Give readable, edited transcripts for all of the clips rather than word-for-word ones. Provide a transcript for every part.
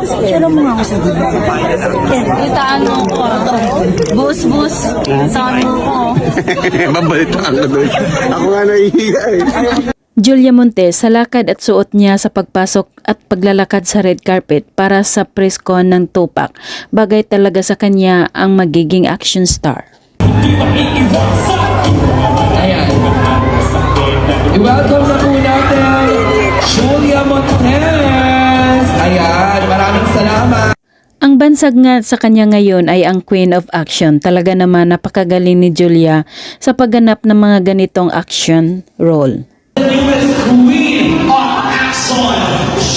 Sino mo nga ako sa dito? Itaan mo ko. Bus. Itaan mo ko. Mabalitaan ka doon. Ako nga nahihiya eh. Julia Montes sa lakad at suot niya sa pagpasok at paglalakad sa red carpet para sa press con ng Tupac. Bagay talaga sa kanya ang magiging action star. Ayan. I-welcome na po natin Julia Montes. Ayan, maraming salamat. Ang bansag nga sa kanya ngayon ay ang Queen of Action. Talaga naman napakagaling ni Julia sa pagganap ng mga ganitong action role. The newest Queen of Action,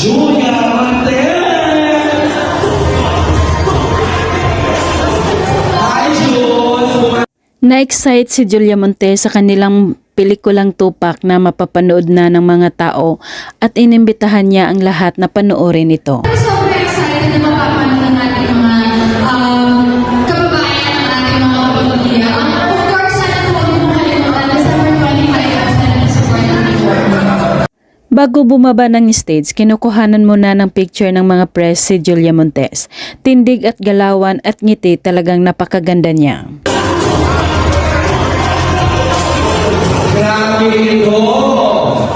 Julia Montes. Hi, Jules. Na-excite si Julia Montes sa kanilang pelikulang Tupac na mapapanood na ng mga tao at inimbitahan niya ang lahat na panoorin ito. Sobrang excited na mapapanood natin mga kababayan ng ating mga pamilya. Of course, sana po huwag mong kalimutan, December 25 as na support ng Billboard. Bago bumaba ng stage, kinukuhanan muna ng picture ng mga press si Julia Montes. Tindig at galawan at ngiti, talagang napakaganda niya. Grabe ito.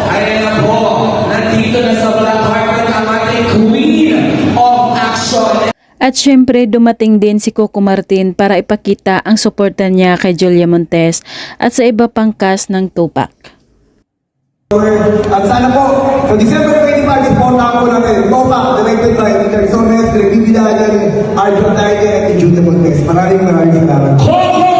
Ayan po, nandito na sa black carpet ang ating Queen of Action. At syempre dumating din si Coco Martin para ipakita ang suporta niya kay Julia Montes at sa iba pang cast ng Tupac. At sana po, sa December 25, ispota po natin, Tupac, directed by Peter Sones, Bibida, Arjun Taide, at Julia Montes. Maraming salamat.